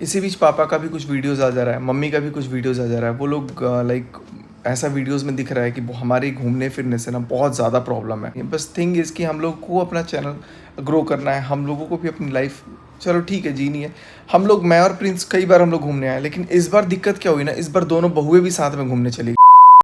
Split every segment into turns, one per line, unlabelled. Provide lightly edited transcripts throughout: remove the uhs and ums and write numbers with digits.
इसी बीच पापा का भी कुछ वीडियोस आ जा रहा है, मम्मी का भी कुछ वीडियोस आ जा रहा है। वो लोग लाइक ऐसा वीडियोस में दिख रहा है कि हमारे घूमने फिरने से ना बहुत ज़्यादा प्रॉब्लम है। बस थिंग इज़ कि हम लोग को अपना चैनल ग्रो करना है, हम लोगों को भी अपनी लाइफ चलो ठीक है जीनी है। हम लोग, मैं और प्रिंस कई बार हम लोग घूमने आए, लेकिन इस बार दिक्कत क्या हुई ना, इस बार दोनों बहुएं भी साथ में घूमने चली।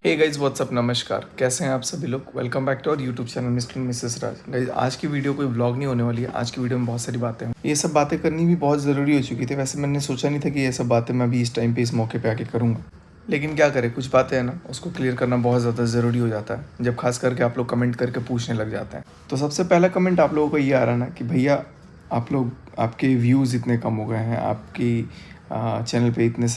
हे गाइस व्हाट्सअप, नमस्कार, कैसे हैं आप सभी लोग। Welcome back to our YouTube channel Mr and Mrs Raj. Guys आज की वीडियो कोई व्लॉग नहीं होने वाली है। आज की वीडियो में बहुत सारी बातें हैं, ये सब बातें करनी भी बहुत ज़रूरी हो चुकी थी। वैसे मैंने सोचा नहीं था कि ये सब बातें मैं अभी इस टाइम पे इस मौके पे आके करूँगा, लेकिन क्या करें, कुछ बातें हैं ना, उसको क्लियर करना बहुत ज़्यादा ज़रूरी हो जाता है जब खास करके आप लोग कमेंट करके पूछने लग जाते हैं। तो सबसे पहला कमेंट आप लोगों को ये आ रहा है ना कि भैया आप लोग, आपके व्यूज़ इतने कम हो गए हैं, आपकी चैनल पे इतने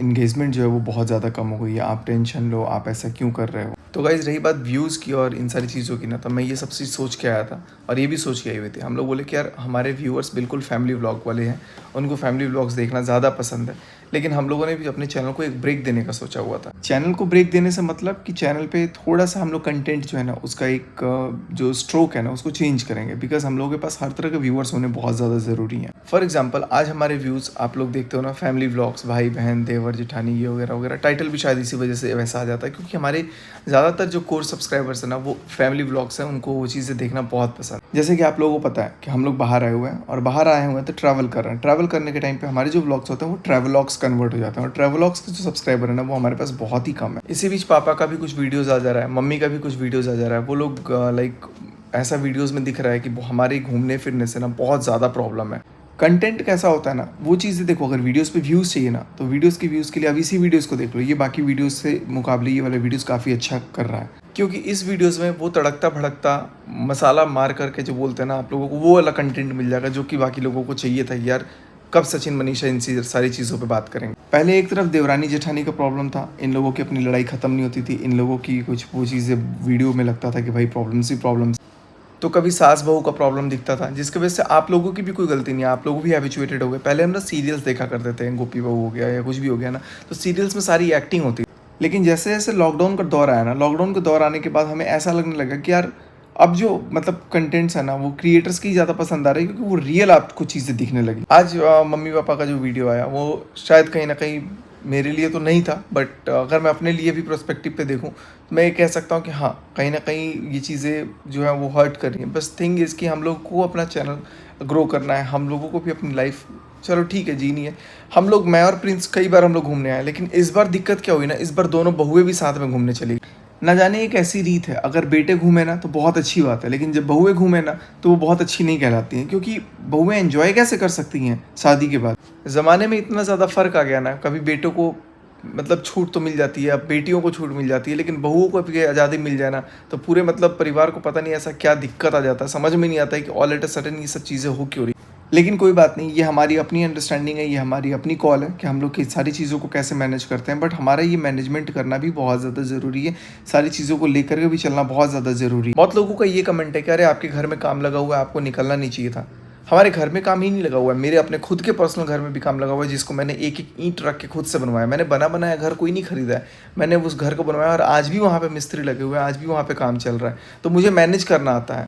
इंगेजमेंट जो है वो बहुत ज़्यादा कम हो गई है, आप टेंशन लो, आप ऐसा क्यों कर रहे हो। तो गाइज़ रही बात व्यूज़ की और इन सारी चीज़ों की ना, तो मैं ये सब चीज़ सोच के आया था और ये भी सोच के आई हुई थी। हम लोग बोले कि यार हमारे व्यूअर्स बिल्कुल फैमिली व्लॉग वाले हैं, उनको फैमिली व्लॉग्स देखना ज़्यादा पसंद है। लेकिन हम लोगों ने भी अपने चैनल को एक ब्रेक देने का सोचा हुआ था। चैनल को ब्रेक देने से मतलब कि चैनल पे थोड़ा सा हम लोग कंटेंट जो है ना, उसका एक जो स्ट्रोक है ना, उसको चेंज करेंगे। बिकॉज हम लोगों के पास हर तरह के व्यूअर्स होने बहुत ज़्यादा ज़रूरी हैं। फॉर एग्जाम्पल आज हमारे व्यूज़ आप लोग देखते हो ना, फैमिली व्लॉग्स, भाई बहन, देवर जेठानी, ये वगैरह वगैरह। टाइटल भी शायद इसी वजह से वैसा आ जाता है क्योंकि हमारे ज़्यादातर जो कोर सब्सक्राइबर्स हैं ना, वो फैमिली व्लॉग्स हैं, उनको वो चीज़ें देखना बहुत पसंद है। जैसे कि आप लोगों को पता है कि हम लोग बाहर आए हुए हैं और बाहर आए हुए हैं तो ट्रैवल कर रहे हैं। ट्रैवल करने के टाइम पे हमारे जो व्लॉग्स होते हैं वो ट्रैवलॉग्स कन्वर्ट हो जाते हैं और ट्रैवलॉग्स के जो सब्सक्राइबर है ना, वो हमारे पास बहुत ही कम है। इसी बीच पापा का भी कुछ वीडियोज़ आ जा रहा है, मम्मी का भी कुछ वीडियोज़ आ जा रहा है। वो लोग लाइक ऐसा वीडियोज़ में दिख रहा है कि हमारे घूमने फिरने से ना बहुत ज़्यादा प्रॉब्लम है। कंटेंट कैसा होता है ना, वो चीज़ें देखो। अगर वीडियोस पे व्यूज़ चाहिए ना, तो वीडियोस के व्यूज़ के लिए अब इसी वीडियोस को देख लो। ये बाकी वीडियोस से मुकाबले ये वाला वीडियोस काफ़ी अच्छा कर रहा है, क्योंकि इस वीडियोस में वो तड़कता भड़कता मसाला मार करके जो बोलते हैं ना, आप लोगों को वो वाला कंटेंट मिल जाएगा जो कि बाकी लोगों को चाहिए था। यार कब सचिन मनीषा इन सारी चीज़ों पे बात करेंगे। पहले एक तरफ देवरानी जेठानी का प्रॉब्लम था, इन लोगों की अपनी लड़ाई ख़त्म नहीं होती थी, इन लोगों की कुछ वो चीज़ें वीडियो में लगता था कि भाई प्रॉब्लम्स ही प्रॉब्लम्स। तो कभी सास बहू का प्रॉब्लम दिखता था, जिसकी वजह से आप लोगों की भी कोई गलती नहीं है, आप लोग भी हैबिचुएटेड हो गए। पहले हम ना सीरियल्स देखा करते थे, गोपी बहू हो गया या कुछ भी हो गया ना, तो सीरियल्स में सारी एक्टिंग होती थी। लेकिन जैसे जैसे लॉकडाउन का दौर आया ना, लॉकडाउन के दौर आने के बाद हमें ऐसा लगने लगा कि यार अब जो मतलब कंटेंट्स है ना, वो क्रिएटर्स की ज़्यादा पसंद आ रही है, क्योंकि वो रियल आपको चीज़ें दिखने लगी। आज मम्मी पापा का जो वीडियो आया वो शायद कहीं ना कहीं मेरे लिए तो नहीं था, बट अगर मैं अपने लिए भी प्रोस्पेक्टिव पे देखूं तो मैं ये कह सकता हूँ कि हाँ, कहीं ना कहीं ये चीज़ें जो है वो हर्ट कर रही हैं। बस थिंग इज़ कि हम लोग को अपना चैनल ग्रो करना है, हम लोगों को भी अपनी लाइफ चलो ठीक है जीनी है। हम लोग, मैं और प्रिंस कई बार हम लोग घूमने आए, लेकिन इस बार दिक्कत क्या हुई ना, इस बार दोनों बहुएं भी साथ में घूमने चली। ना जाने एक ऐसी रीत है, अगर बेटे घूमे ना तो बहुत अच्छी बात है, लेकिन जब बहुएं घूमे ना तो वो बहुत अच्छी नहीं कहलाती हैं, क्योंकि बहुएं एंजॉय कैसे कर सकती हैं शादी के बाद। ज़माने में इतना ज़्यादा फ़र्क आ गया ना, कभी बेटों को मतलब छूट तो मिल जाती है, अब बेटियों को छूट मिल जाती है, लेकिन बहुओं को भी आज़ादी मिल जाए ना, तो पूरे मतलब परिवार को पता नहीं ऐसा क्या दिक्कत आ जाता है। समझ में नहीं आता है कि ऑल एट अ सडन ये सब चीज़ें हो क्यों रही। लेकिन कोई बात नहीं, ये हमारी अपनी अंडरस्टैंडिंग है, ये हमारी अपनी कॉल है कि हम लोग की सारी चीज़ों को कैसे मैनेज करते हैं। बट हमारा ये मैनेजमेंट करना भी बहुत ज़्यादा ज़रूरी है, सारी चीज़ों को लेकर के भी चलना बहुत ज़्यादा ज़रूरी है। बहुत लोगों का ये कमेंट है कि अरे आपके घर में काम लगा हुआ है, आपको निकलना नहीं चाहिए था। हमारे घर में काम ही नहीं लगा हुआ है, मेरे अपने खुद के पर्सनल घर में भी काम लगा हुआ है, जिसको मैंने एक एक ईंट रख के खुद से बनवाया। मैंने बना बनाया घर कोई नहीं खरीदा है, मैंने उस घर को बनवाया और आज भी वहाँ पे मिस्त्री लगे हुए हैं, आज भी वहाँ पे काम चल रहा है। तो मुझे मैनेज करना आता है।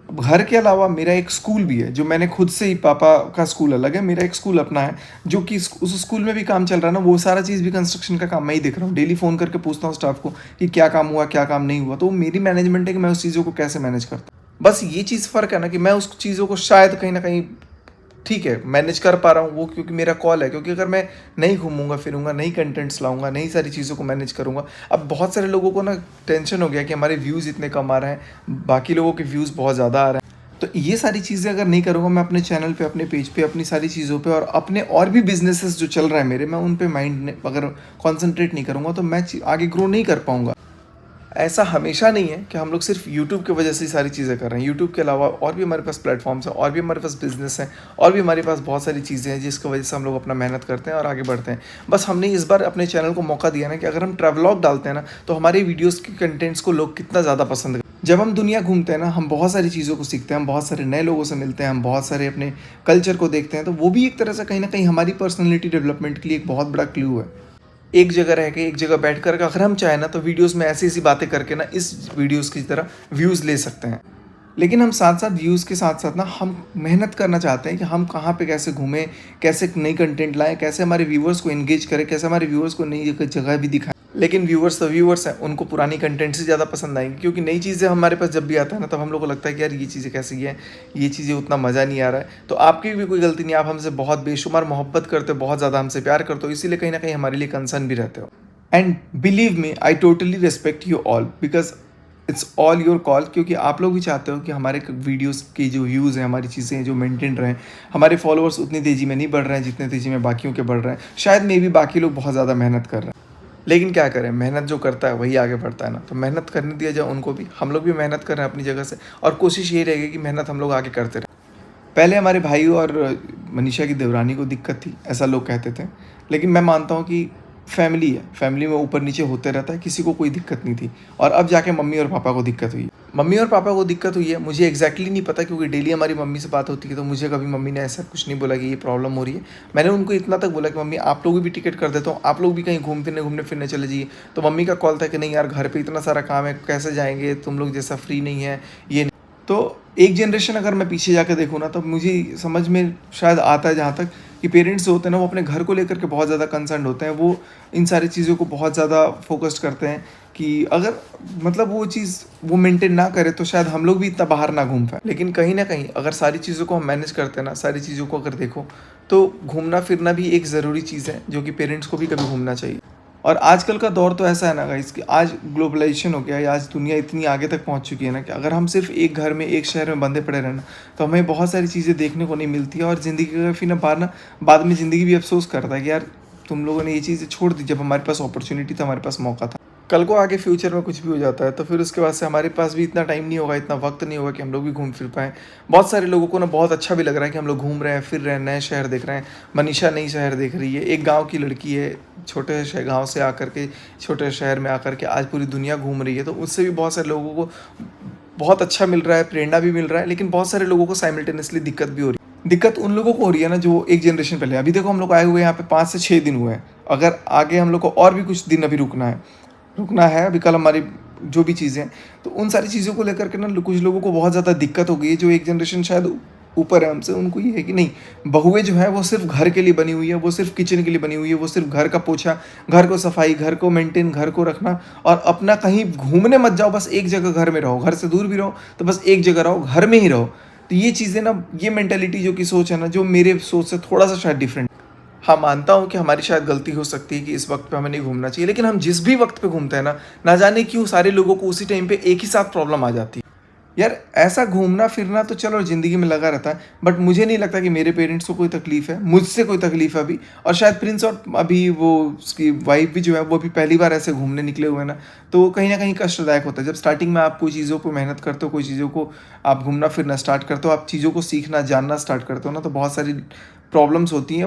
अब घर के अलावा मेरा एक स्कूल भी है, जो मैंने खुद से ही, पापा का स्कूल अलग है, मेरा एक स्कूल अपना है, जो कि उस स्कूल में भी काम चल रहा है ना, वो सारा चीज़ भी कंस्ट्रक्शन का काम मैं ही देख रहा हूँ। डेली फ़ोन करके पूछता हूँ स्टाफ को कि क्या काम हुआ, क्या काम नहीं हुआ। तो वो मेरी मैनेजमेंट है कि मैं उस चीज़ों को कैसे मैनेज करता हूँ। बस ये चीज़ फ़र्क है ना कि मैं उस चीज़ों को शायद कहीं ना कहीं ठीक है मैनेज कर पा रहा हूँ, वो क्योंकि मेरा कॉल है। क्योंकि अगर मैं नहीं घूमूंगा फिरूंगा, नहीं कंटेंट्स लाऊंगा, नहीं सारी चीज़ों को मैनेज करूंगा। अब बहुत सारे लोगों को ना टेंशन हो गया कि हमारे व्यूज़ इतने कम आ रहे हैं, बाकी लोगों के व्यूज़ बहुत ज़्यादा आ रहे हैं। तो ये सारी चीज़ें अगर नहीं करूँगा मैं अपने चैनल पे, अपने पेज पे, अपनी सारी चीज़ों पे और अपने और भी बिजनेसेस जो चल रहा है मेरे, मैं उन पे माइंड अगर कॉन्सेंट्रेट नहीं करूँगा तो मैं आगे ग्रो नहीं कर पाऊँगा। ऐसा हमेशा नहीं है कि हम लोग सिर्फ यूट्यूब की वजह से ही सारी चीज़ें कर रहे हैं। यूट्यूब के अलावा और भी हमारे पास प्लेटफॉर्म्स हैं, और भी हमारे पास बिजनेस हैं, और भी हमारे पास बहुत सारी चीज़ें हैं जिसकी वजह से हम लोग अपना मेहनत करते हैं और आगे बढ़ते हैं। बस हमने इस बार अपने चैनल को मौका दिया ना कि अगर हम ट्रैवलॉग डालते हैं ना, तो हमारी वीडियोज़ के कंटेंट्स को लोग कितना ज़्यादा पसंद करते हैं। जब हम दुनिया घूमते हैं ना, हम बहुत सारी चीज़ों को सीखते हैं, हम बहुत सारे नए लोगों से मिलते हैं, हम बहुत सारे अपने कल्चर को देखते हैं। तो वो भी एक तरह से कहीं ना कहीं हमारी पर्सनैलिटी डेवलपमेंट के लिए एक बहुत बड़ा क्लू है। एक जगह रह के, एक जगह बैठ कर अगर हम चाहें ना, तो वीडियोस में ऐसी ऐसी बातें करके ना इस वीडियोस की तरह व्यूज़ ले सकते हैं। लेकिन हम साथ-साथ व्यूज़ के साथ-साथ ना हम मेहनत करना चाहते हैं कि हम कहाँ पे कैसे घूमें, कैसे नई कंटेंट लाएँ, कैसे हमारे व्यूअर्स को एंगेज करें, कैसे हमारे व्यूअर्स को नई जगह भी दिखाएँ। लेकिन व्यूअर्स तो व्यूअर्स हैं, उनको पुरानी कंटेंट से ज़्यादा पसंद आएँगी, क्योंकि नई चीज़ें हमारे पास जब भी आता है ना, तब हम लोग को लगता है कि यार ये चीज़ें कैसी हैं, ये चीज़ें उतना मज़ा नहीं आ रहा है। तो आपकी भी कोई गलती नहीं है, आप हमसे बहुत बेशुमार मोहब्बत करते हो, बहुत ज़्यादा हमसे प्यार करते हो, इसीलिए कहीं न कहीं हमारे लिए कंसर्न भी रहते हो। And believe me, I totally respect you all, because it's all your call, क्योंकि आप लोग भी चाहते हो कि हमारे वीडियोस के जो व्यूज़ हैं, हमारी चीज़ें हैं जो मेंटेन रहें, हमारे फॉलोअर्स उतनी तेज़ी में नहीं बढ़ रहे हैं जितने तेज़ी में बाकियों के बढ़ रहे हैं। शायद मे बी बाकी लोग बहुत ज़्यादा मेहनत कर रहे हैं, लेकिन क्या करें, मेहनत जो करता है वही आगे बढ़ता है ना। तो मेहनत करने दिया जाए उनको भी, हम लोग भी मेहनत कर रहे हैं अपनी जगह से, और कोशिश यही रहेगी कि मेहनत हम लोग आगे करते रहें। पहले हमारे भाई और मनीषा की देवरानी को दिक्कत थी, ऐसा लोग कहते थे, लेकिन मैं मानता हूँ कि फैमिली है, फैमिली में ऊपर नीचे होते रहता है, किसी को कोई दिक्कत नहीं थी। और अब जाके मम्मी और पापा को दिक्कत हुई है। मम्मी और पापा को दिक्कत हुई है, मुझे एग्जैक्टली नहीं पता, क्योंकि डेली हमारी मम्मी से बात होती है, तो मुझे कभी मम्मी ने ऐसा कुछ नहीं बोला कि ये प्रॉब्लम हो रही है। मैंने उनको इतना तक बोला कि मम्मी आप लोग भी टिकट कर देता हूँ, आप लोग भी कहीं घूमने फिरने चले जाइए। तो मम्मी का कॉल था कि नहीं यार, घर पे इतना सारा काम है, कैसे जाएंगे, तुम लोग जैसा फ्री नहीं है ये। तो एक जनरेशन अगर मैं पीछे जाकर देखूँ ना, तो मुझे समझ में शायद आता है जहाँ तक कि पेरेंट्स होते हैं ना, वो अपने घर को लेकर के बहुत ज़्यादा कंसर्न होते हैं, वो इन सारी चीज़ों को बहुत ज़्यादा फोकस्ड करते हैं कि अगर मतलब वो चीज़ वो मेंटेन ना करे तो शायद हम लोग भी इतना बाहर ना घूम पाए। लेकिन कहीं ना कहीं अगर सारी चीज़ों को हम मैनेज करते हैं ना, सारी चीज़ों को अगर देखो, तो घूमना फिरना भी एक ज़रूरी चीज़ है, जो कि पेरेंट्स को भी कभी घूमना चाहिए। और आजकल का दौर तो ऐसा है ना गाइस, कि आज ग्लोबलाइजेशन हो गया है, आज दुनिया इतनी आगे तक पहुंच चुकी है ना, कि अगर हम सिर्फ एक घर में एक शहर में बंधे पड़े रहना, तो हमें बहुत सारी चीज़ें देखने को नहीं मिलती है। और ज़िंदगी का फिर ना बाद में ज़िंदगी भी अफसोस करता है कि यार तुम लोगों ने ये चीज़ें छोड़ दी, जब हमारे पास अपॉर्चुनिटी था, हमारे पास मौका था। कल को आगे फ्यूचर में कुछ भी हो जाता है, तो फिर उसके बाद से हमारे पास भी इतना टाइम नहीं होगा, इतना वक्त नहीं होगा कि हम लोग भी घूम फिर पाएँ। बहुत सारे लोगों को ना बहुत अच्छा भी लग रहा है कि हम लोग घूम रहे हैं, फिर रहे हैं, नए शहर देख रहे हैं। मनीषा नई शहर देख रही है, एक गाँव की लड़की है, छोटे से गाँव से आकर के छोटे शहर में आकर के आज पूरी दुनिया घूम रही है। तो उससे भी बहुत सारे लोगों को बहुत अच्छा मिल रहा है, प्रेरणा भी मिल रहा है। लेकिन बहुत सारे लोगों को साइमल्टेनियसली दिक्कत भी हो रही है। दिक्कत उन लोगों को हो रही है ना, जो एक जनरेशन पहले। अभी देखो हम लोग आए हुए हैं यहाँ पे 5 से 6 दिन हुए हैं, अगर आगे हम लोग को और भी कुछ दिन अभी रुकना है अभी कल हमारी जो भी चीज़ें हैं, तो उन सारी चीज़ों को लेकर के ना कुछ लोगों को बहुत ज़्यादा दिक्कत हो गई है। जो एक जनरेशन शायद ऊपर है हमसे, उनको ये है कि नहीं, बहुएं जो है वो सिर्फ घर के लिए बनी हुई है, वो सिर्फ किचन के लिए बनी हुई है, वो सिर्फ घर का पोछा, घर को सफाई, घर को मेंटेन, घर को रखना, और अपना कहीं घूमने मत जाओ, बस एक जगह घर में रहो, घर से दूर भी रहो तो बस एक जगह रहो, घर में ही रहो। तो ये चीज़ें ना, ये मेंटेलिटी जो कि सोच है ना, जो मेरे सोच से थोड़ा सा शायद डिफरेंट। हाँ, मानता हूँ कि हमारी शायद गलती हो सकती है कि इस वक्त पे हमें नहीं घूमना चाहिए, लेकिन हम जिस भी वक्त पे घूमते हैं ना, ना जाने क्यों सारे लोगों को उसी टाइम पे एक ही साथ प्रॉब्लम आ जाती है। यार ऐसा घूमना फिरना तो चलो ज़िंदगी में लगा रहता है, बट मुझे नहीं लगता कि मेरे पेरेंट्स को कोई तकलीफ़ है, मुझसे कोई तकलीफ़ है अभी। और शायद प्रिंस और अभी वो उसकी वाइफ भी जो है, वो अभी पहली बार ऐसे घूमने निकले हुए हैं ना, तो कहीं ना कहीं कष्टदायक होता है। जब स्टार्टिंग में आप कोई चीज़ों पर मेहनत करते हो, कोई चीज़ों को आप घूमना फिरना स्टार्ट करते हो, आप चीज़ों को सीखना जानना स्टार्ट करते हो ना, तो बहुत सारी प्रॉब्लम्स होती हैं।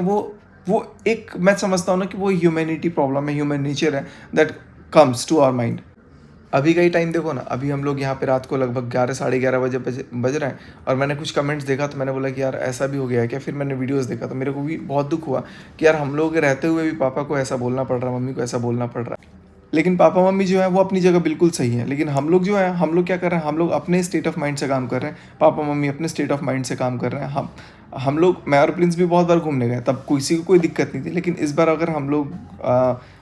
वो एक मैं समझता हूँ ना कि वो ह्यूमैनिटी प्रॉब्लम है, ह्यूमन नेचर है, that comes to our mind. अभी का ही टाइम देखो ना, अभी हम लोग यहाँ पे रात को लगभग 11 साढ़े 11 बज रहे हैं, और मैंने कुछ कमेंट्स देखा तो मैंने बोला कि यार ऐसा भी हो गया है क्या। फिर मैंने वीडियोस देखा तो मेरे को भी बहुत दुख हुआ कि यार हम लोग रहते हुए भी पापा को ऐसा बोलना पड़ रहा है, मम्मी को ऐसा बोलना पड़ रहा है। लेकिन पापा मम्मी जो है वो अपनी जगह बिल्कुल सही है, लेकिन हम लोग जो है, हम लोग क्या कर रहे हैं, हम लोग अपने स्टेट ऑफ माइंड से काम कर रहे हैं, पापा मम्मी अपने स्टेट ऑफ माइंड से काम कर रहे हैं। हम लोग, मैं और प्रिंस भी बहुत बार घूमने गए, तब किसी को कोई दिक्कत नहीं थी। लेकिन इस बार अगर हम लोग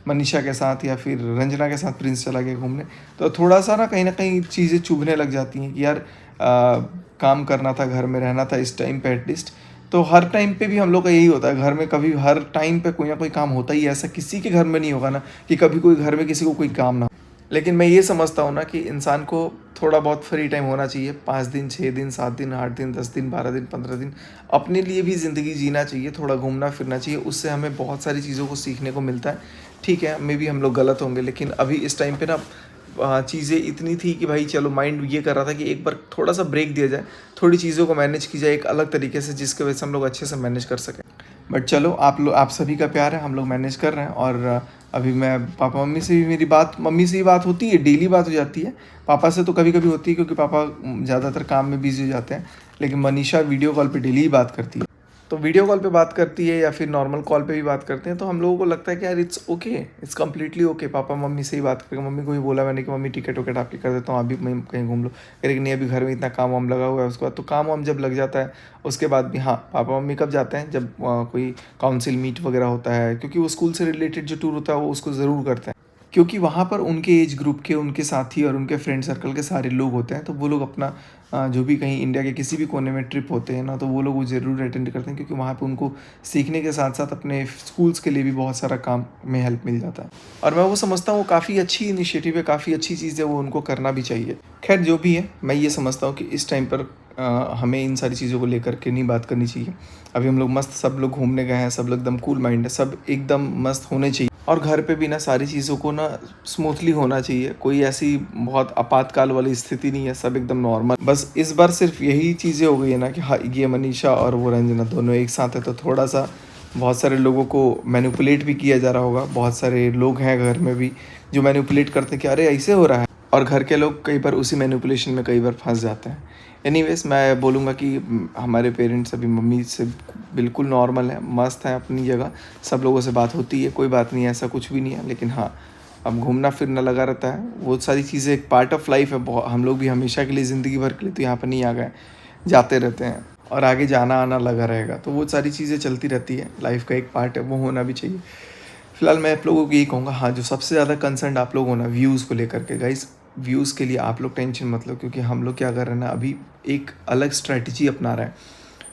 मनीषा के साथ या फिर रंजना के साथ प्रिंस चला गया घूमने, तो थोड़ा सा ना कहीं चीज़ें चुभने लग जाती हैं कि यार काम करना था, घर में रहना था इस टाइम पे एटलीस्ट। तो हर टाइम पे भी हम लोग का यही होता है, घर में कभी हर टाइम पे कोई ना कोई काम होता ही है। ऐसा किसी के घर में नहीं होगा ना कि कभी कोई घर में किसी को कोई काम ना हो। लेकिन मैं ये समझता हूँ ना कि इंसान को थोड़ा बहुत फ्री टाइम होना चाहिए। 5 दिन, 6 दिन, 7 दिन, 8 दिन, 10 दिन, 12 दिन, 15 दिन अपने लिए भी ज़िंदगी जीना चाहिए, थोड़ा घूमना फिरना चाहिए। उससे हमें बहुत सारी चीज़ों को सीखने को मिलता है। ठीक है, मे भी हम लोग गलत होंगे, लेकिन अभी इस टाइम पे ना चीज़ें इतनी थी कि भाई चलो, माइंड ये कर रहा था कि एक बार थोड़ा सा ब्रेक दिया जाए, थोड़ी चीज़ों को मैनेज की जाए एक अलग तरीके से, जिसकी वजह से हम लोग अच्छे से मैनेज कर सकें। बट चलो, आप सभी का प्यार है, हम लोग मैनेज कर रहे हैं। और अभी मैं पापा मम्मी से भी, मेरी बात मम्मी से ही बात होती है, डेली बात हो जाती है। पापा से तो कभी कभी होती है, क्योंकि पापा ज़्यादातर काम में बिजी हो जाते हैं, लेकिन मनीषा वीडियो कॉल पे डेली ही बात करती है। तो वीडियो कॉल पे बात करती है या फिर नॉर्मल कॉल पे भी बात करते हैं, तो हम लोगों को लगता है कि यार it's okay, it's completely okay. Papa mummy से ही बात करके, मम्मी को भी बोला मैंने कि मम्मी टिकट विकेट आपकी कर देता हूँ, अभी मैं कहीं घूम लो। कह रही कि नहीं अभी घर में इतना काम वाम लगा हुआ है। उसके बाद तो काम वाम जब लग जाता है उसके बाद भी हाँ, पापा मम्मी कब जाते हैं जब कोई काउंसिल मीट वगैरह होता है, क्योंकि वो स्कूल से रिलेटेड जो टूर होता है वो उसको ज़रूर करते हैं, क्योंकि वहाँ पर उनके एज ग्रुप के, उनके साथी और उनके फ्रेंड सर्कल के सारे लोग होते हैं। तो वो लोग अपना जो भी कहीं इंडिया के किसी भी कोने में ट्रिप होते हैं ना, तो वो लोग वो ज़रूर अटेंड करते हैं, क्योंकि वहाँ पे उनको सीखने के साथ साथ अपने स्कूल्स के लिए भी बहुत सारा काम में हेल्प मिल जाता है। और मैं वो समझता हूँ वो काफ़ी अच्छी इनिशिएटिव है, काफ़ी अच्छी चीज़ है, वो उनको करना भी चाहिए। खैर जो भी है, मैं ये समझता हूँ कि इस टाइम पर हमें इन सारी चीज़ों को लेकर के नहीं बात करनी चाहिए। अभी हम लोग मस्त, सब लोग घूमने गए हैं, सब लोग एकदम कूल माइंड है, सब एकदम मस्त होने चाहिए। और घर पे भी ना सारी चीज़ों को ना स्मूथली होना चाहिए, कोई ऐसी बहुत आपातकाल वाली स्थिति नहीं है, सब एकदम नॉर्मल। बस इस बार सिर्फ यही चीज़ें हो गई है ना कि हाँ, ये मनीषा और वो रंजना दोनों एक साथ है, तो थोड़ा सा बहुत सारे लोगों को मैनिपुलेट भी किया जा रहा होगा। बहुत सारे लोग हैं घर में भी जो मैनिपुलेट करते हैं कि अरे ऐसे हो रहा है, और घर के लोग कई बार उसी मैनिपुलेशन में कई बार फंस जाते हैं। एनीवेज मैं बोलूँगा कि हमारे पेरेंट्स अभी मम्मी से बिल्कुल नॉर्मल है, मस्त है अपनी जगह, सब लोगों से बात होती है, कोई बात नहीं है, ऐसा कुछ भी नहीं है। लेकिन हाँ, अब घूमना फिरना लगा रहता है, वो सारी चीज़ें एक पार्ट ऑफ लाइफ है। हम लोग भी हमेशा के लिए, ज़िंदगी भर के लिए तो यहाँ पर नहीं आ गए, जाते रहते हैं और आगे जाना आना लगा रहेगा, तो वो सारी चीज़ें चलती रहती है, लाइफ का एक पार्ट है, वो होना भी चाहिए। फिलहाल मैं आप लोगों को यही कहूँगा, हाँ जो सबसे ज़्यादा कंसर्न आप लोग हो ना व्यूज़ को लेकर के, गाइस व्यूज़ के लिए आप लोग टेंशन मत लो, क्योंकि हम लोग क्या कर रहे हैं ना, अभी एक अलग स्ट्रैटेजी अपना रहे हैं।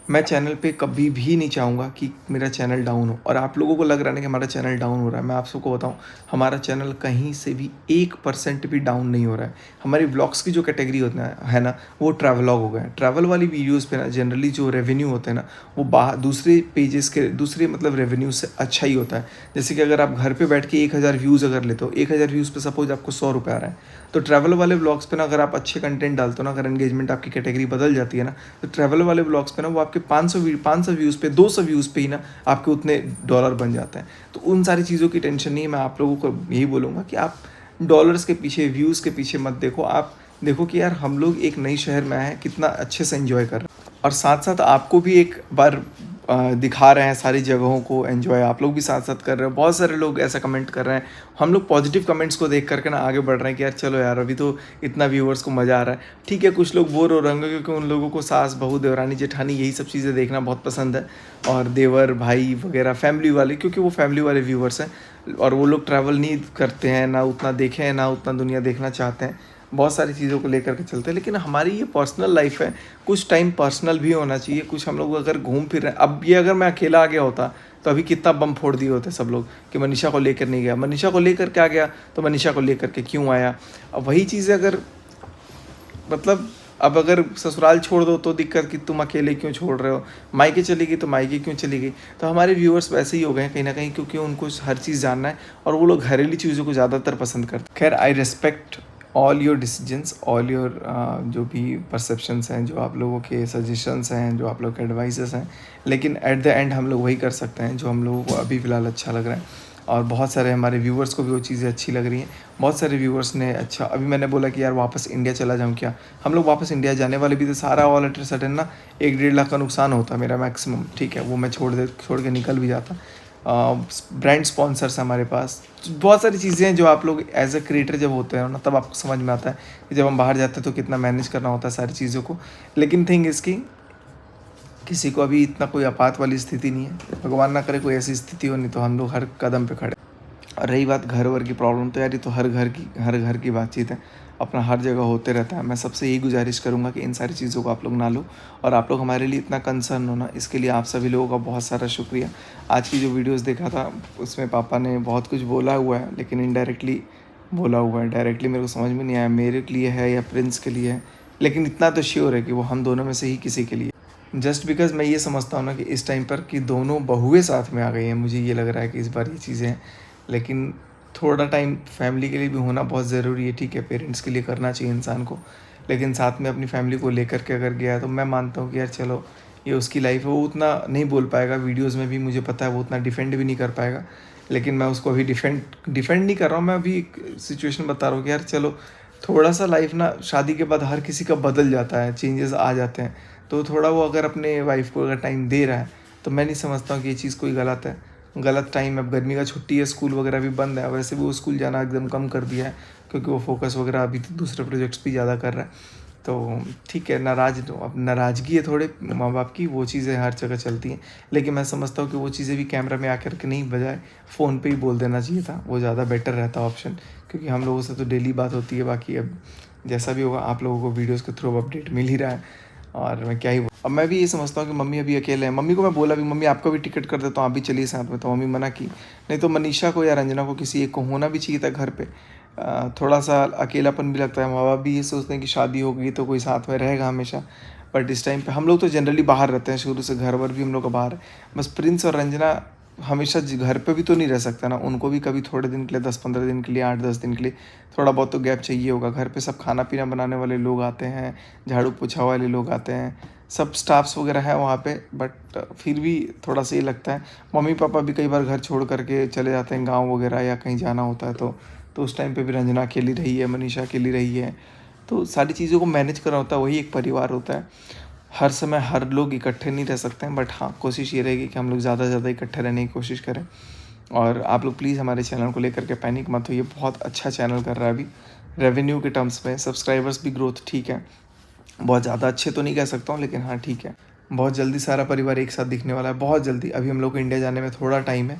मैं चैनल पे कभी भी नहीं चाहूँगा कि मेरा चैनल डाउन हो, और आप लोगों को लग रहा है ना कि हमारा चैनल डाउन हो रहा है। मैं आप सबको बताऊँ, हमारा चैनल कहीं से भी 1% भी डाउन नहीं हो रहा है। हमारी व्लॉग्स की जो कैटेगरी होती है ना, वो ट्रैवलॉग हो गए हैं। ट्रैवल वाली वीडियोज़ पे ना जनरली जो रेवेन्यू होते हैं ना, वो बाहर दूसरे पेजेस के, दूसरे मतलब रेवेन्यू से अच्छा ही होता है। जैसे कि अगर आप घर पे बैठ के 1000 व्यूज़ अगर लेते हो, 1000 व्यूज़ पे सपोज आपको 100 रुपये आ रहा है, तो ट्रैवल वाले व्लॉग्स पे ना अगर आप अच्छे कंटेंट डालते हो ना, अगर एंगेजमेंट आपकी कैटेगरी बदल जाती है ना, तो ट्रैवल वाले व्लॉग्स पे ना वो आपके 500 व्यूज़ पे, 200 व्यूज़ पे ही ना आपके उतने डॉलर बन जाते हैं। तो उन सारी चीज़ों की टेंशन नहीं है। मैं आप लोगों को यही बोलूँगा कि आप डॉलर्स के पीछे, व्यूज़ के पीछे मत देखो। आप देखो कि यार हम लोग एक नई शहर में आए हैं, कितना अच्छे से एंजॉय कर रहे हैं, और साथ साथ आपको भी एक बार दिखा रहे हैं सारी जगहों को, एंजॉय आप लोग भी साथ साथ कर रहे हो। बहुत सारे लोग ऐसा कमेंट कर रहे हैं, हम लोग पॉजिटिव कमेंट्स को देख करके ना आगे बढ़ रहे हैं कि यार चलो यार अभी तो इतना व्यूअर्स को मज़ा आ रहा है। ठीक है, कुछ लोग बोर हो रहे होंगे क्योंकि उन लोगों को सास बहू देवरानी जेठानी यही सब चीज़ें देखना बहुत पसंद है, और देवर भाई वगैरह फैमिली वाले, क्योंकि वो फैमिली वाले व्यूअर्स हैं, और वो लोग ट्रैवल नहीं करते हैं, ना उतना देखे हैं, ना उतना दुनिया देखना चाहते हैं। बहुत सारी चीज़ों को लेकर के चलते हैं। लेकिन हमारी ये पर्सनल लाइफ है, कुछ टाइम पर्सनल भी होना चाहिए। कुछ हम लोग अगर घूम फिर रहे हैं, अब ये अगर मैं अकेला आ गया होता तो अभी कितना बम फोड़ दिए होते सब लोग कि मनीषा को लेकर नहीं गया, मनीषा को लेकर के आ गया तो मनीषा को लेकर के क्यों आया। अब वही चीज़ें अगर मतलब अब अगर ससुराल छोड़ दो तो दिक्कत कि तुम अकेले क्यों छोड़ रहे हो, मायके चली गई तो मायके क्यों चली गई। तो हमारे व्यूअर्स वैसे ही हो गए हैं कहीं ना कहीं, क्योंकि उनको हर चीज़ जानना है और वो लोग घरेलू चीज़ों को ज़्यादातर पसंद करते हैं। खैर I respect all your decisions, all your जो भी परसेप्शंस हैं, जो आप लोगों के सजेशंस हैं, जो आप लोग के एडवाइसेस हैं, लेकिन एट द एंड हम लोग वही कर सकते हैं जो हम लोगों को अभी फ़िलहाल अच्छा लग रहा है। और बहुत सारे हमारे व्यूवर्स को भी वो चीज़ें अच्छी लग रही हैं। बहुत सारे व्यूवर्स ने अच्छा, अभी मैंने बोला कि यार वापस इंडिया चला जाऊँ क्या, हम लोग वापस इंडिया जाने वाले भी थे, सारा ऑल एट सडन ना 1-1.5 लाख का नुकसान होता मेरा मैक्सिमम। ठीक है, वो मैं छोड़ के निकल भी जाता। ब्रांड स्पॉन्सर्स हमारे पास, बहुत सारी चीज़ें हैं जो आप लोग एज अ क्रिएटर जब होते हैं ना, तब आपको समझ में आता है कि जब हम बाहर जाते हैं तो कितना मैनेज करना होता है सारी चीज़ों को। लेकिन थिंग इसकी किसी को अभी इतना कोई आपात वाली स्थिति नहीं है, भगवान ना करे कोई ऐसी स्थिति हो, नहीं तो हम लोग हर कदम पे खड़े। और रही बात घर वर की प्रॉब्लम, तो यार ये तो हर घर की बातचीत है, अपना हर जगह होते रहता है। मैं सबसे यही गुजारिश करूँगा कि इन सारी चीज़ों को आप लोग ना लो, और आप लोग हमारे लिए इतना कंसर्न हो ना, इसके लिए आप सभी लोगों का बहुत सारा शुक्रिया। आज की जो वीडियोज़ देखा था उसमें पापा ने बहुत कुछ बोला हुआ है, लेकिन इनडायरेक्टली बोला हुआ है, डायरेक्टली मेरे को समझ में नहीं आया मेरे लिए है या प्रिंस के लिए है, लेकिन इतना तो श्योर है कि वो हम दोनों में से ही किसी के लिए। जस्ट बिकॉज मैं ये समझता हूँ ना कि इस टाइम पर कि दोनों बहुएं साथ में आ गई हैं, मुझे ये लग रहा है कि इस बार ये चीज़ें हैं। लेकिन थोड़ा टाइम फैमिली के लिए भी होना बहुत ज़रूरी है। ठीक है, पेरेंट्स के लिए करना चाहिए इंसान को, लेकिन साथ में अपनी फैमिली को लेकर के अगर गया तो मैं मानता हूँ कि यार चलो ये उसकी लाइफ है, वो उतना नहीं बोल पाएगा वीडियोज़ में भी, मुझे पता है वो उतना डिफेंड भी नहीं कर पाएगा। लेकिन मैं उसको अभी डिफेंड नहीं कर रहा हूँ, मैं अभी एक सिचुएशन बता रहा हूँ कि यार चलो थोड़ा सा लाइफ ना शादी के बाद हर किसी का बदल जाता है, चेंजेस आ जाते हैं। तो थोड़ा वो अगर अपने वाइफ को अगर टाइम दे रहा है तो मैं नहीं समझता हूँ कि ये चीज़ कोई गलत है। गलत टाइम है, अब गर्मी का छुट्टी है, स्कूल वगैरह भी बंद है, वैसे भी वो स्कूल जाना एकदम कम कर दिया है क्योंकि वो फोकस वगैरह अभी तो दूसरे प्रोजेक्ट्स भी ज़्यादा कर रहा है। तो ठीक है, अब नाराज़गी है थोड़े माँ बाप की, वो चीज़ें हर जगह चलती हैं। लेकिन मैं समझता हूँ कि वो चीज़ें भी कैमरा में आकर के नहीं, बजाय फ़ोन पे ही बोल देना चाहिए था, वो ज़्यादा बेटर रहता ऑप्शन, क्योंकि हम लोगों से तो डेली बात होती है। बाकी अब जैसा भी होगा आप लोगों को वीडियोज़ के थ्रू अपडेट मिल ही रहा है, और मैं क्या ही अब मैं भी ये समझता हूँ कि मम्मी अभी अकेले हैं। मम्मी को मैं बोला भी, मम्मी आपका भी टिकट कर देता हूँ, आप भी चलिए साथ में, तो मम्मी मना की। नहीं तो मनीषा को या रंजना को किसी एक को होना भी चाहिए था घर पे। थोड़ा सा अकेलापन भी लगता है, माँ बाप भी ये सोचते हैं कि शादी हो गई तो कोई साथ में रहेगा हमेशा। बट इस टाइम पे हम लोग तो जनरली बाहर रहते हैं, शुरू से घर वर भी हम लोग का बाहर है। बस प्रिंस और रंजना हमेशा घर पे भी तो नहीं रह सकता ना, उनको भी कभी थोड़े दिन के लिए, 10-15 दिन के लिए, 8-10 दिन के लिए थोड़ा बहुत तो गैप चाहिए होगा। घर पे सब खाना पीना बनाने वाले लोग आते हैं, झाड़ू पोछा वाले लोग आते हैं, सब स्टाफ्स वगैरह हैं वहाँ पे। बट फिर भी थोड़ा सा ये लगता है, मम्मी पापा भी कई बार घर छोड़ करके चले जाते हैं गाँव वगैरह, या कहीं जाना होता है तो उस टाइम पे भी रंजना अकेली रही है, मनीषा अकेली रही है। तो सारी चीज़ों को मैनेज करना होता है, वही एक परिवार होता है। हर समय हर लोग इकट्ठे नहीं रह सकते हैं, बट हाँ, कोशिश ये रहेगी कि हम लोग ज़्यादा से ज़्यादा इकट्ठे रहने की कोशिश करें। और आप लोग प्लीज़ हमारे चैनल को लेकर के पैनिक मत होइए, बहुत अच्छा चैनल कर रहा है अभी रेवेन्यू के टर्म्स में, सब्सक्राइबर्स भी ग्रोथ ठीक है, बहुत ज़्यादा अच्छे तो नहीं कह सकता हूँ, लेकिन हाँ ठीक है। बहुत जल्दी सारा परिवार एक साथ दिखने वाला है, बहुत जल्दी। अभी हम लोग को इंडिया जाने में थोड़ा टाइम है,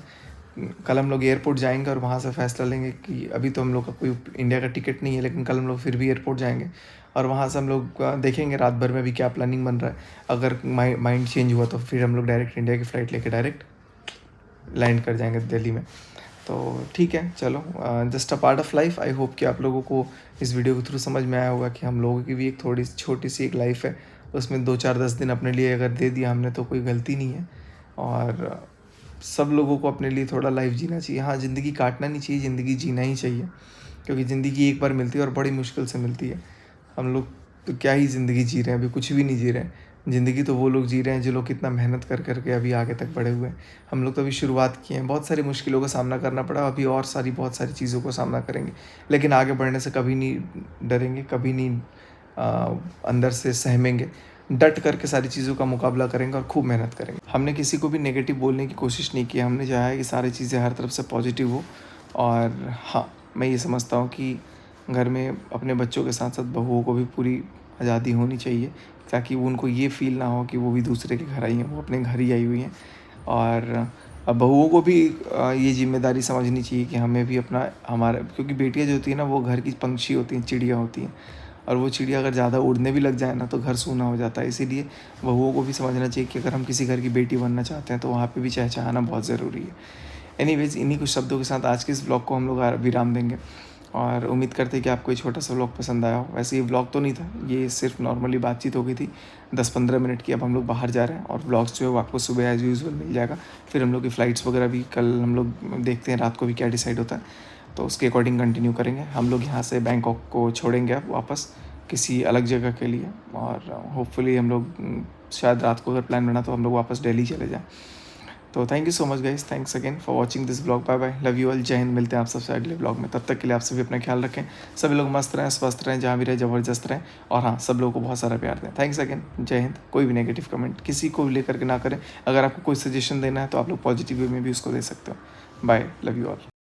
कल हम लोग एयरपोर्ट जाएंगे और वहाँ से फैसला लेंगे कि अभी तो हम लोग का कोई इंडिया का टिकट नहीं है, लेकिन कल हम लोग फिर भी एयरपोर्ट जाएंगे और वहाँ से हम लोग देखेंगे रात भर में भी क्या प्लानिंग बन रहा है। अगर माइंड चेंज हुआ तो फिर हम लोग डायरेक्ट इंडिया की फ़्लाइट लेके डायरेक्ट लैंड कर जाएंगे दिल्ली में। तो ठीक है, चलो, just a part of life. I hope कि आप लोगों को इस वीडियो के थ्रू समझ में आया होगा कि हम लोगों की भी एक थोड़ी छोटी सी एक लाइफ है, उसमें 2-4-10 दिन अपने लिए अगर दे दिया हमने तो कोई गलती नहीं है। और सब लोगों को अपने लिए थोड़ा लाइफ जीना चाहिए। हाँ, ज़िंदगी काटना नहीं चाहिए, ज़िंदगी जीना ही चाहिए, क्योंकि ज़िंदगी एक बार मिलती है और बड़ी मुश्किल से मिलती है। हम लोग तो क्या ही ज़िंदगी जी रहे हैं, अभी कुछ भी नहीं जी रहे हैं। ज़िंदगी तो वो लोग जी रहे हैं जो लोग कितना मेहनत कर के अभी आगे तक बढ़े हुए हैं। हम लोग तो अभी शुरुआत किए हैं, बहुत सारी मुश्किलों का सामना करना पड़ा, अभी और बहुत सारी चीज़ों को सामना करेंगे, लेकिन आगे बढ़ने से कभी नहीं डरेंगे, कभी नहीं अंदर से सहमेंगे, डट करके सारी चीज़ों का मुकाबला करेंगे और खूब मेहनत करेंगे। हमने किसी को भी नेगेटिव बोलने की कोशिश नहीं की, हमने चाहा है कि सारी चीज़ें हर तरफ से पॉजिटिव हो। और हाँ, मैं ये समझता हूँ कि घर में अपने बच्चों के साथ साथ बहुओं को भी पूरी आज़ादी होनी चाहिए, ताकि उनको ये फ़ील ना हो कि वो भी दूसरे के घर आई हैं, वो अपने घर ही आई हुई हैं। और बहुओं को भी ये ज़िम्मेदारी समझनी चाहिए कि हमें भी अपना हमारा, क्योंकि बेटियाँ जो होती हैं ना, वो घर की पंछी होती हैं, चिड़िया होती हैं, और वो चिड़िया अगर ज़्यादा उड़ने भी लग जाए ना तो घर सूना हो जाता है। इसीलिए बहुओं को भी समझना चाहिए कि अगर हम किसी घर की बेटी बनना चाहते हैं तो वहाँ पे भी चहचहाना बहुत ज़रूरी है। एनीवेज़, इन्हीं कुछ शब्दों के साथ आज के इस ब्लॉग को हम लोग विराम देंगे, और उम्मीद करते हैं कि आपको ये छोटा सा व्लॉग पसंद आया हो। वैसे ये व्लॉग तो नहीं था, ये सिर्फ नॉर्मली बातचीत हो गई थी 10-15 मिनट की। अब हम लोग बाहर जा रहे हैं और व्लॉग्स जो है वो आपको सुबह एज़ यूजुअल मिल जाएगा। फिर हम लोग की फ़्लाइट्स वगैरह भी कल हम लोग देखते हैं रात को भी क्या डिसाइड होता है, तो उसके अकॉर्डिंग कंटिन्यू करेंगे। हम लोग यहाँ से बैंकॉक को छोड़ेंगे अब वापस किसी अलग जगह के लिए, और होपफुली हम लोग शायद रात को अगर प्लान बना तो हम लोग वापस दिल्ली चले जाएँ। तो thank you so much guys, thanks again for watching this blog. Bye bye, love you all, जय हिंद। मिलते हैं आप सबसे अगले ब्लॉग में, तब तक के लिए आप सभी अपना ख्याल रखें, सभी लोग मस्त रहें, स्वस्थ रहें, जहाँ भी रहें ज़बरदस्त रहें, और हाँ, सब लोगों को बहुत सारा प्यार दें। थैंक्स अगेन, जय हिंद। कोई भी नेगेटिव कमेंट किसी को भी लेकर के ना करें, अगर आपको कोई सजेशन देना है तो आप लोग पॉजिटिव वे में भी उसको दे सकते हो। Bye, love you all.